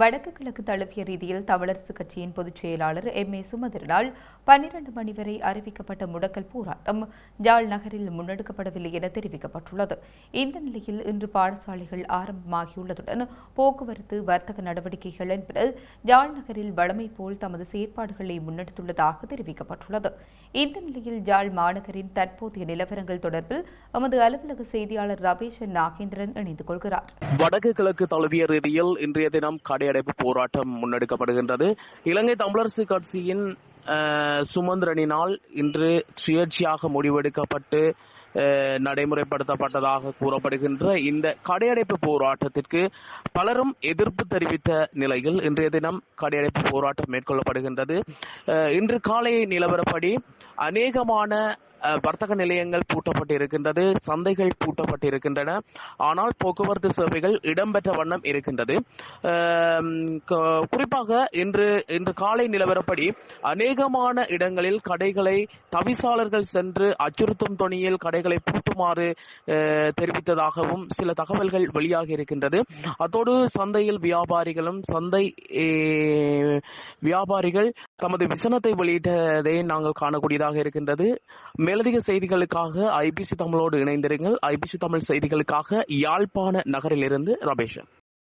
வடக்கு கிழக்கு தழுவிய ரீதியில் தமிழரசுக் கட்சியின் பொதுச் செயலாளர் எம். ஏ. சுமந்திரனால் 12 மணி வரை அறிவிக்கப்பட்ட முடக்கல் போராட்டம் யாழ் நகரில் முன்னெடுக்கப்படவில்லை என தெரிவிக்கப்பட்டுள்ளது. இந்த நிலையில் இன்று பாடசாலைகள் ஆரம்பமாகியுள்ளதுடன் போக்குவரத்து, வர்த்தக நடவடிக்கைகள் என்பது யாழ் நகரில் வழமை போல் தமது செயற்பாடுகளை முன்னெடுத்துள்ளதாக தெரிவிக்கப்பட்டுள்ளது. இந்த நிலையில் யாழ் மாநகரின் தற்போதைய நிலவரங்கள் தொடர்பில் எமது அலுவலக செய்தியாளர் ரபேஷன் நாகேந்திரன் இணைந்து கொள்கிறார். வடக்கு கிழக்கு தழுவிய ரீதியில் இன்றைய தினம் கடையடைப்பு போராட்டம் முன்னெடுக்கப்படுகின்றது. இலங்கை தமிழரசு கட்சியின் சுமந்திரனினால் இன்று சுயேட்சையாக முடிவெடுக்கப்பட்டு நடைமுறைப்படுத்தப்பட்டதாக கூறப்படுகின்ற இந்த கடையடைப்பு போராட்டத்திற்கு பலரும் எதிர்ப்பு தெரிவித்த நிலையில் இன்றைய தினம் கடையடைப்பு போராட்டம் மேற்கொள்ளப்படுகின்றது. இன்று காலை நிலவரப்படி அநேகமான வர்த்தக நிலையங்கள் பூட்டப்பட்டிருக்கின்றது, சந்தைகள் பூட்டப்பட்டிருக்கின்றன. ஆனால் போக்குவரத்து சேவைகள் இடம்பெற்ற வண்ணம் இருக்கின்றது. குறிப்பாக இன்று காலை நிலவரப்படி அநேகமான இடங்களில் கடைகளை தவிசாளர்கள் சென்று அச்சுறுத்தும் தொனியில் கடைகளை பூட்டுமாறு தெரிவித்ததாகவும் சில தகவல்கள் வெளியாகி இருக்கின்றது. அத்தோடு சந்தையில் வியாபாரிகள் தமது விசனத்தை வெளியிட்டதை நாங்கள் காணக்கூடியதாக இருக்கின்றது. மேலதிக செய்திகளுக்காக ஐபிசி தமிழோடு இணைந்திருங்கள். ஐபிசி தமிழ் செய்திகளுக்காக யாழ்ப்பாண நகரிலிருந்து ரபேஷன்.